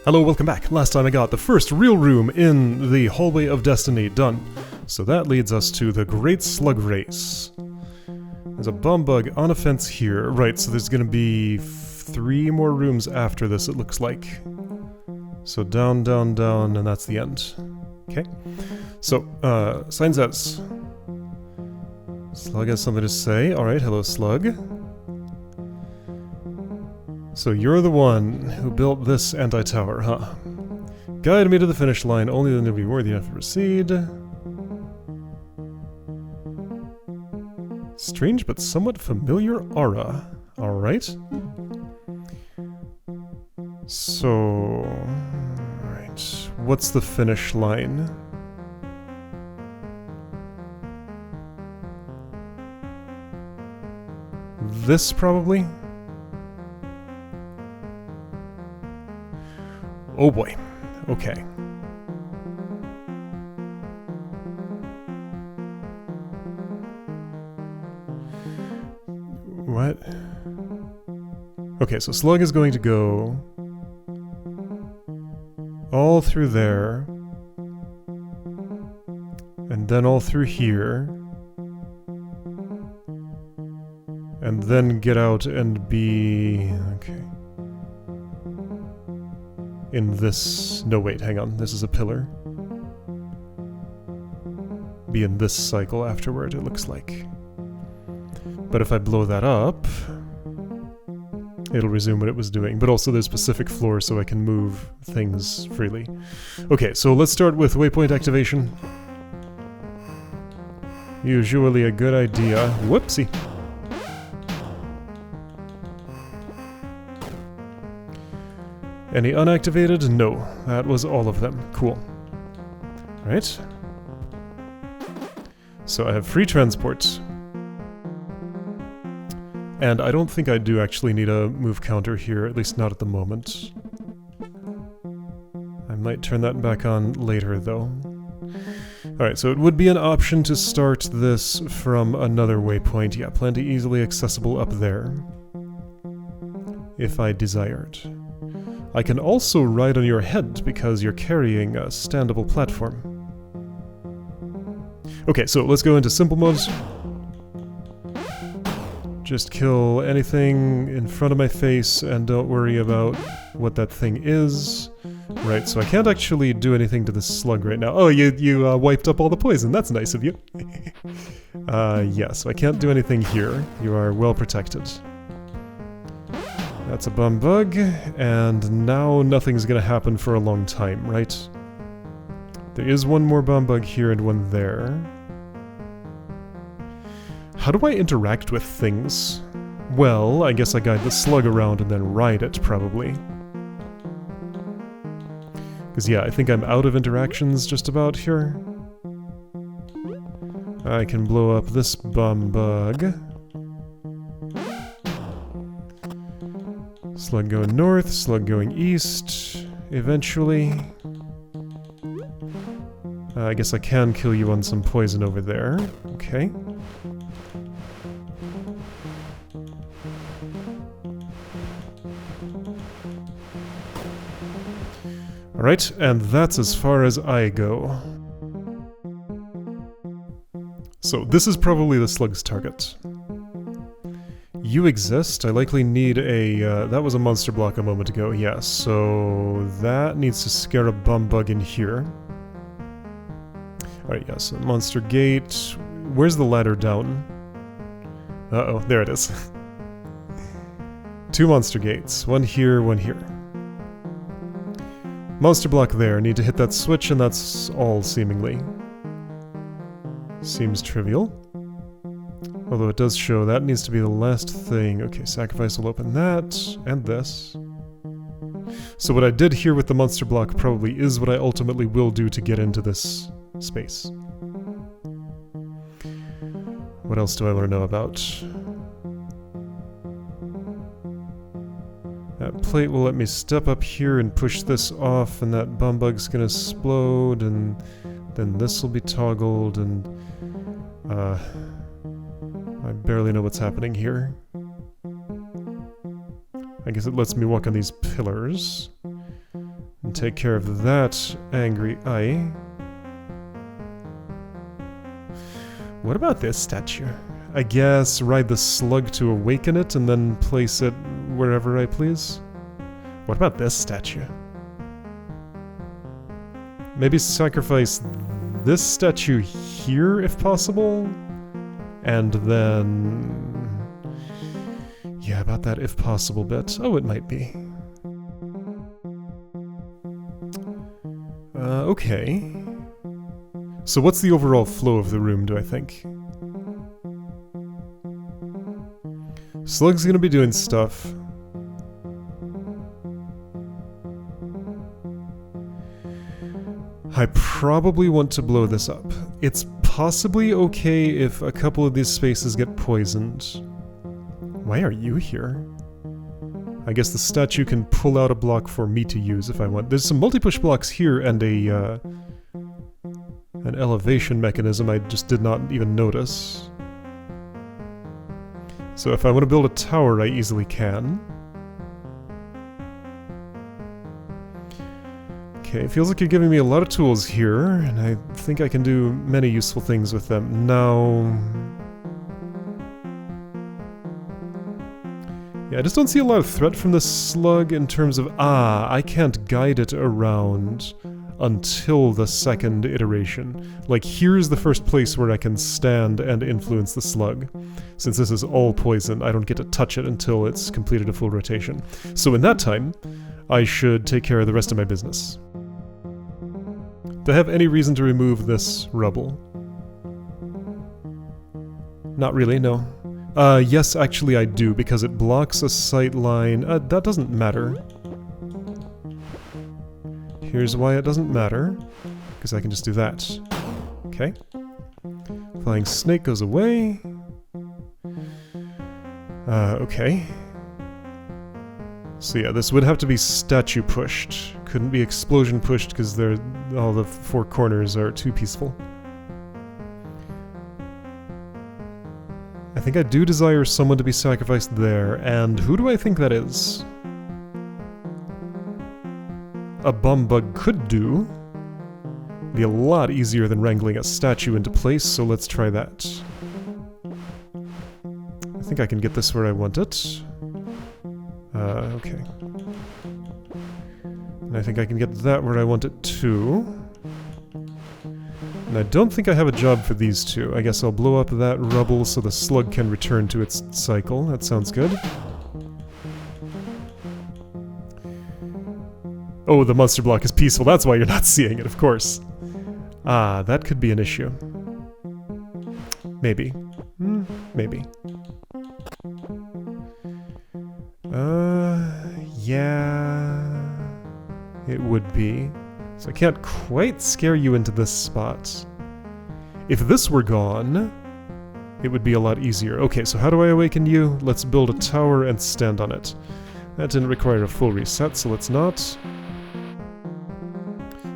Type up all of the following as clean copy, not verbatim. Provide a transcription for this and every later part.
Hello, welcome back. Last time I got the first real room in the Hallway of Destiny done. So that leads us to the Great Slug Race. There's a bomb bug on a fence here. Right, so there's gonna be 3 more rooms after this, it looks like. So down, down, down, and that's the end. Okay. So, sign says. Slug has something to say. Alright, hello Slug. So you're the one who built this anti-tower, huh? Guide me to the finish line, only then you'll be worthy enough to proceed. Strange but somewhat familiar aura. Alright. So... Alright. What's the finish line? This, probably? Oh boy. Okay. What? Okay, so Slug is going to go all through there, and then all through here, and then get out and be... okay. In this... no, wait, hang on. This is a pillar. Be in this cycle afterward, it looks like. But if I blow that up, it'll resume what it was doing. But also there's specific floors so I can move things freely. Okay, so let's start with waypoint activation. Usually a good idea. Whoopsie. Any unactivated? No. That was all of them. Cool. Right. So I have free transport. And I don't think I do actually need a move counter here, at least not at the moment. I might turn that back on later, though. Alright, so it would be an option to start this from another waypoint. Yeah, plenty easily accessible up there. If I desired. I can also ride on your head because you're carrying a standable platform. Okay, so let's go into simple modes. Just kill anything in front of my face and don't worry about what that thing is. Right, so I can't actually do anything to this slug right now. Oh, you wiped up all the poison. That's nice of you. Yeah, so I can't do anything here. You are well protected. That's a bum bug, and now nothing's gonna happen for a long time, right? There is one more bum bug here and one there. How do I interact with things? Well, I guess I guide the slug around and then ride it, probably. Because yeah, I think I'm out of interactions just about here. I can blow up this bum bug. Slug going north, slug going east, eventually. I guess I can kill you on some poison over there. Okay. Alright, and that's as far as I go. So, this is probably the slug's target. You exist. I likely need a... that was a monster block a moment ago, yes. So that needs to scare a bum bug in here. Alright, yes. So monster gate. Where's the ladder down? Uh-oh, there it is. 2 monster gates. One here, one here. Monster block there. Need to hit that switch and that's all, seemingly. Seems trivial. Although it does show that needs to be the last thing. Okay, sacrifice will open that, and this. So what I did here with the monster block probably is what I ultimately will do to get into this space. What else do I want to know about? That plate will let me step up here and push this off, and that bum bug's gonna explode, and then this will be toggled, and... I barely know what's happening here. I guess it lets me walk on these pillars. take care of that angry eye. What about this statue? I guess ride the slug to awaken it and then place it wherever I please. What about this statue? Maybe sacrifice this statue here if possible? And then... yeah, about that if possible bit. Oh, it might be. Okay. So what's the overall flow of the room, do I think? Slug's gonna be doing stuff. I probably want to blow this up. It's possibly okay if a couple of these spaces get poisoned. Why are you here? I guess the statue can pull out a block for me to use if I want. There's some multi-push blocks here and a, an elevation mechanism I just did not even notice. So if I want to build a tower, I easily can. Okay, it feels like you're giving me a lot of tools here, and I think I can do many useful things with them. Now... yeah, I just don't see a lot of threat from this slug in terms of, I can't guide it around until the second iteration. Like, here's the first place where I can stand and influence the slug. Since this is all poison, I don't get to touch it until it's completed a full rotation. So in that time, I should take care of the rest of my business. Do I have any reason to remove this rubble? Not really, no. Yes, actually I do, because it blocks a sight line. That doesn't matter. Here's why it doesn't matter. Because I can just do that. Okay. Flying snake goes away. Okay. So yeah, this would have to be statue pushed. Couldn't be explosion pushed because all the four corners are too peaceful. I think I do desire someone to be sacrificed there, and who do I think that is? A bum bug could do. Be a lot easier than wrangling a statue into place, so let's try that. I think I can get this where I want it. Okay. And I think I can get that where I want it too. And I don't think I have a job for these two. I guess I'll blow up that rubble so the slug can return to its cycle. That sounds good. Oh, the monster block is peaceful. That's why you're not seeing it, of course. That could be an issue. Maybe. Maybe. Yeah... it would be. So I can't quite scare you into this spot. If this were gone, it would be a lot easier. Okay, so how do I awaken you? Let's build a tower and stand on it. That didn't require a full reset, so let's not.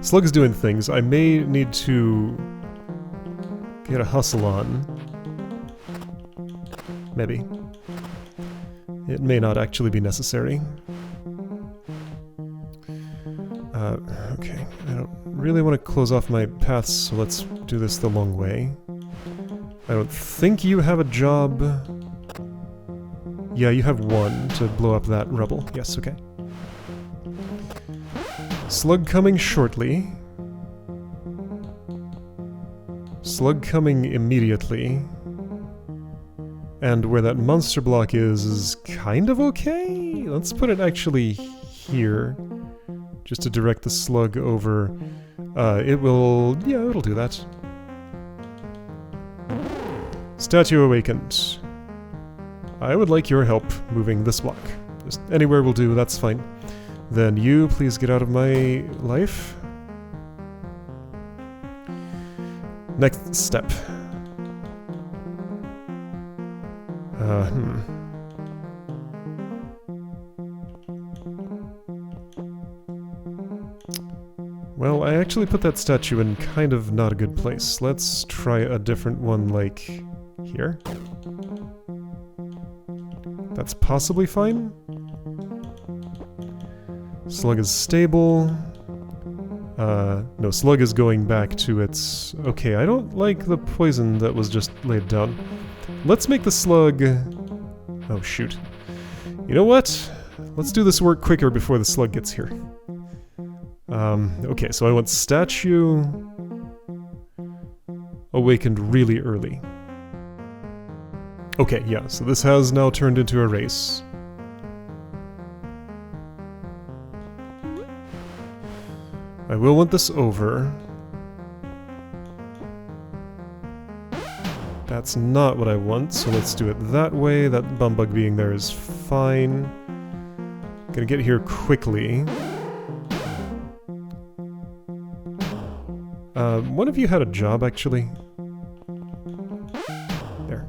Slug's doing things. I may need to get a hustle on. Maybe. It may not actually be necessary. Okay, I don't really want to close off my paths, so let's do this the long way. I don't think you have a job. Yeah, you have one to blow up that rubble. Yes, okay. Slug coming shortly. Slug coming immediately. And where that monster block is kind of okay? Let's put it actually here. Just to direct the slug over. It will... yeah, it'll do that. Statue awakened. I would like your help moving this block. Just anywhere will do, that's fine. Then you, please get out of my life. Next step. Well, I actually put that statue in kind of not a good place. Let's try a different one, like here. That's possibly fine. Slug is stable. No, Slug is going back to its... Okay, I don't like the poison that was just laid down. Let's make the Slug... Oh, shoot. You know what? Let's do this work quicker before the Slug gets here. Okay, so I want Statue... awakened really early. Okay, yeah, so this has now turned into a race. I will want this over. That's not what I want, so let's do it that way. That bumbug being there is fine. Gonna get here quickly. One of you had a job, actually. There.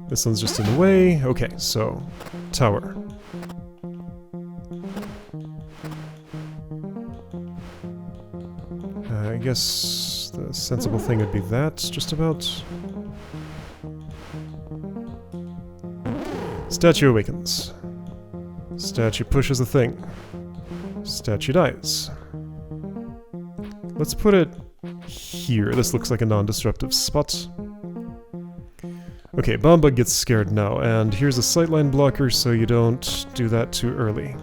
This one's just in the way. Okay, so... Tower. I guess the sensible thing would be that, just about. Statue awakens. Statue pushes a thing. Statue dies. Let's put it here. This looks like a non-disruptive spot. Okay, Bombug gets scared now, and here's a sightline blocker so you don't do that too early.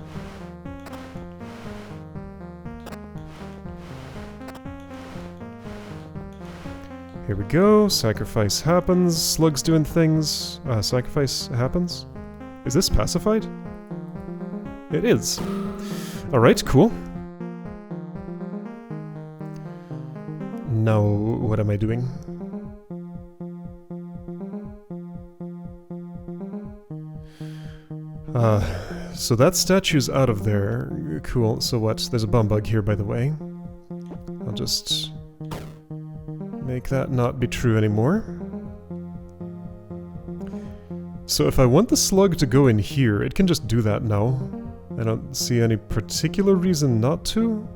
Here we go, sacrifice happens, Slug's doing things, sacrifice happens? Is this pacified? It is. Alright, cool. Now, what am I doing? So that statue's out of there. Cool, so what? There's a bumbug here, by the way. I'll just... make that not be true anymore. So if I want the Slug to go in here, it can just do that now. I don't see any particular reason not to.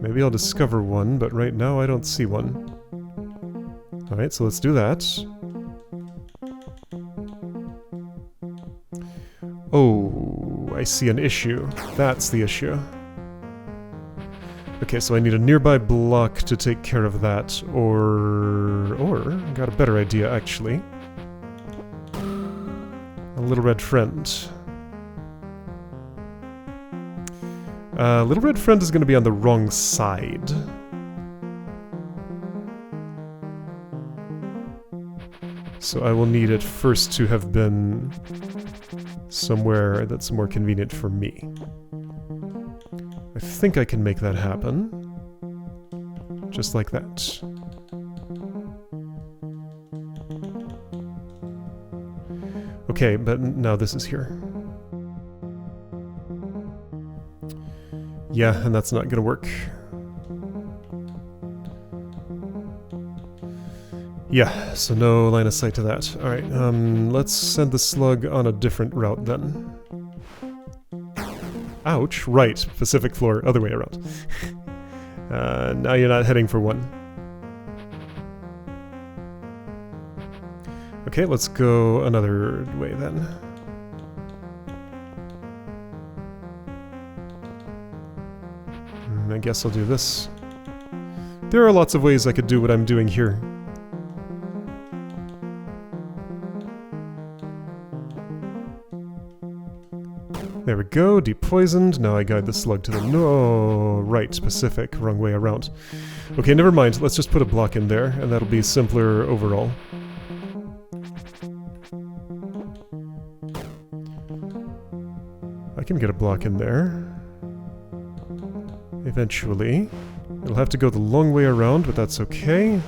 Maybe I'll discover one, but right now I don't see one. Alright, so let's do that. Oh, I see an issue. That's the issue. Okay, so I need a nearby block to take care of that, or I got a better idea, actually. A little red friend. Little red friend is going to be on the wrong side. So I will need it first to have been somewhere that's more convenient for me. I think I can make that happen. Just like that. Okay, but now this is here. Yeah, and that's not gonna work. Yeah, so no line of sight to that. Alright, let's send the Slug on a different route then. Ouch, right, Pacific floor, other way around. Now you're not heading for one. Okay, let's go another way then. I guess I'll do this. There are lots of ways I could do what I'm doing here. There we go, depoisoned. Now I guide the Slug to the... No, right, Pacific, wrong way around. Okay, never mind. Let's just put a block in there, and that'll be simpler overall. I can get a block in there. Eventually. It'll have to go the long way around, but that's okay.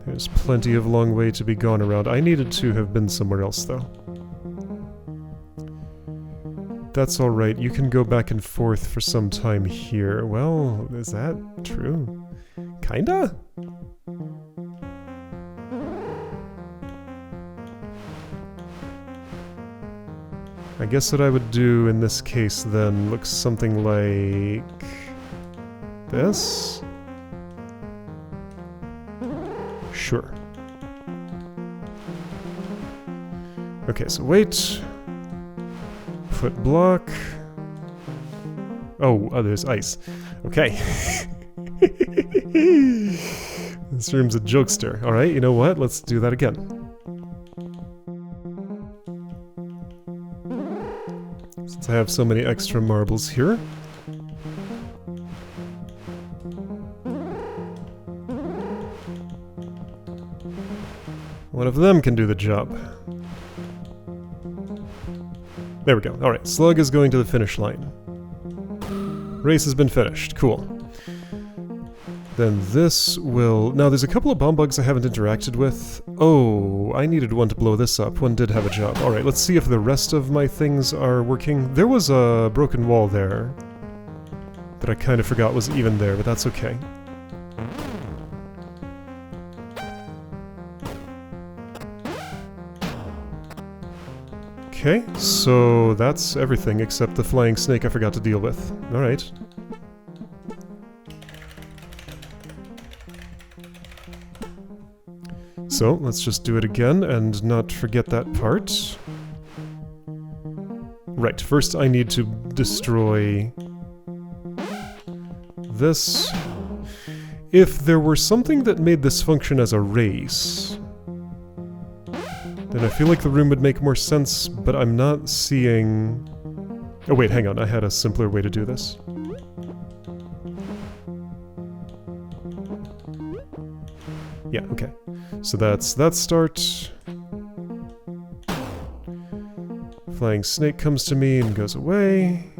There's plenty of long way to be gone around. I needed to have been somewhere else, though. That's alright, you can go back and forth for some time here. Well, is that true? Kinda? I guess what I would do in this case then looks something like... this? Sure. Okay, so wait. Put block. Oh, there's ice. Okay. This room's a jokester. Alright, you know what? Let's do that again. Since I have so many extra marbles here. One of them can do the job. There we go. Alright, Slug is going to the finish line. Race has been finished. Cool. Then this will... Now, there's a couple of bomb bugs I haven't interacted with. Oh, I needed one to blow this up. One did have a job. Alright, let's see if the rest of my things are working. There was a broken wall there that I kind of forgot was even there, but that's okay. Okay, so that's everything except the flying snake I forgot to deal with. Alright. So, let's just do it again and not forget that part. Right, first I need to destroy this. If there were something that made this function as a race, then I feel like the room would make more sense, but I'm not seeing... Oh wait, hang on, I had a simpler way to do this. Yeah, okay. So that's that start. Flying snake comes to me and goes away.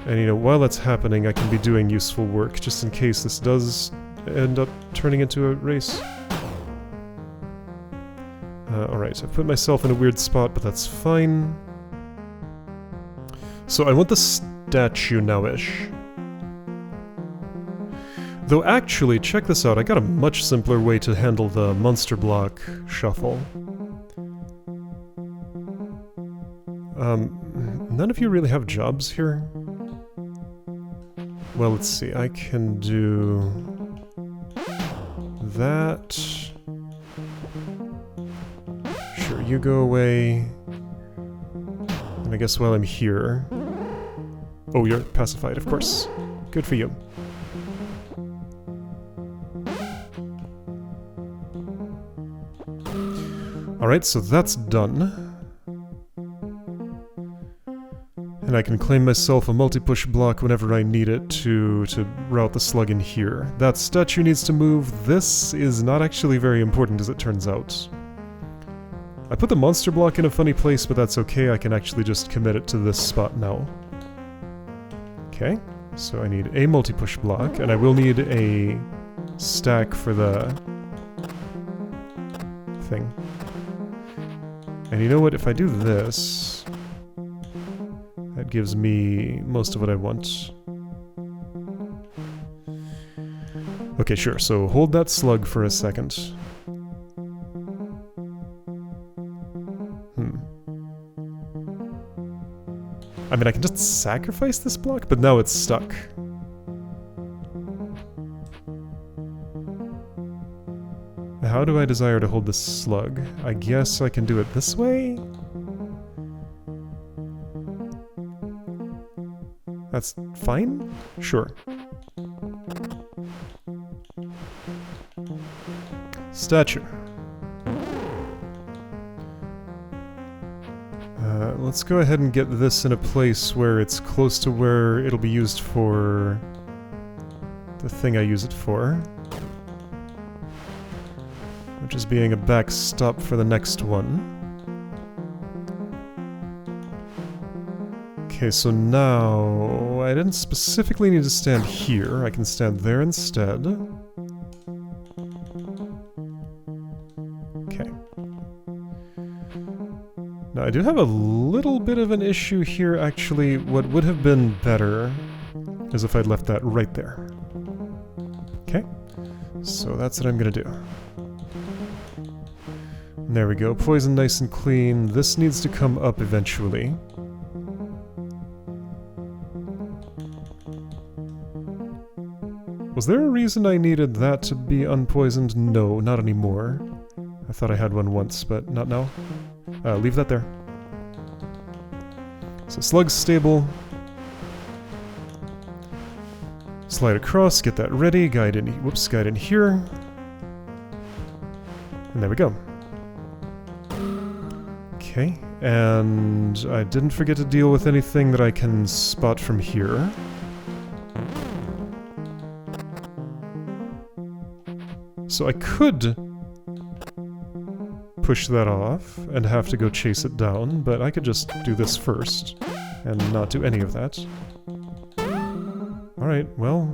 And you know, while that's happening, I can be doing useful work, just in case this does end up turning into a race. Alright, I've put myself in a weird spot, but that's fine. So I want the statue now-ish. Though actually, check this out, I got a much simpler way to handle the monster block shuffle. None of you really have jobs here? Well, let's see, I can do... that... Sure, you go away... And I guess while I'm here... Oh, you're pacified, of course. Good for you. Alright, so that's done. And I can claim myself a multi-push block whenever I need it to route the slug in here. That statue needs to move. This is not actually very important, as it turns out. I put the monster block in a funny place, but that's okay. I can actually just commit it to this spot now. Okay, so I need a multi-push block, and I will need a stack for the thing. And you know what, if I do this, that gives me most of what I want. Okay, sure, so hold that slug for a second. I mean, I can just sacrifice this block, but now it's stuck. How do I desire to hold this slug? I guess I can do it this way? That's fine? Sure. Statue. Let's go ahead and get this in a place where it's close to where it'll be used for the thing I use it for. Which is being a backstop for the next one. Okay, so now I didn't specifically need to stand here. I can stand there instead. Okay. Now I do have a little bit of an issue here, actually. What would have been better is if I'd left that right there. Okay, so that's what I'm gonna do. There we go, poison nice and clean. This needs to come up eventually. Was there a reason I needed that to be unpoisoned? No, not anymore. I thought I had one once, but not now. Leave that there. So Slug's stable. Slide across, get that ready, guide in, whoops, guide in here. And there we go. Okay, and I didn't forget to deal with anything that I can spot from here. So I could push that off and have to go chase it down, but I could just do this first and not do any of that. Alright, well,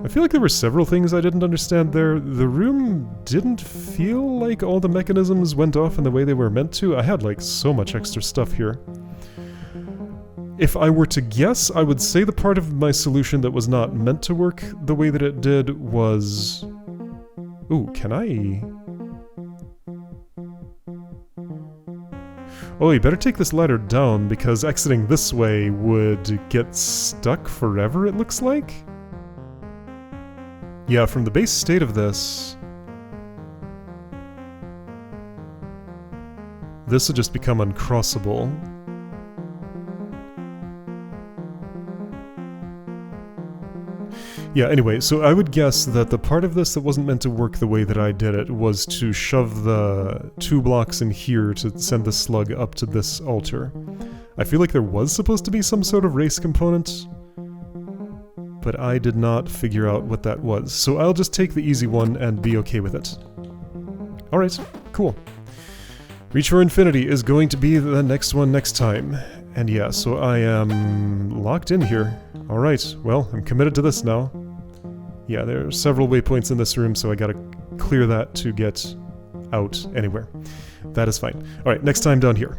I feel like there were several things I didn't understand there. The room didn't feel like all the mechanisms went off in the way they were meant to. I had, like, so much extra stuff here. If I were to guess, I would say the part of my solution that was not meant to work the way that it did was... Ooh, can I... Oh, you better take this ladder down, because exiting this way would get stuck forever, it looks like? Yeah, from the base state of this... this would just become uncrossable. Yeah, anyway, so I would guess that the part of this that wasn't meant to work the way that I did it was to shove the 2 blocks in here to send the slug up to this altar. I feel like there was supposed to be some sort of race component, but I did not figure out what that was. So I'll just take the easy one and be okay with it. Alright, cool. Reach for Infinity is going to be the next one next time. And yeah, so I am locked in here. Alright, well, I'm committed to this now. Yeah, there are several waypoints in this room, so I gotta clear that to get out anywhere. That is fine. Alright, next time down here.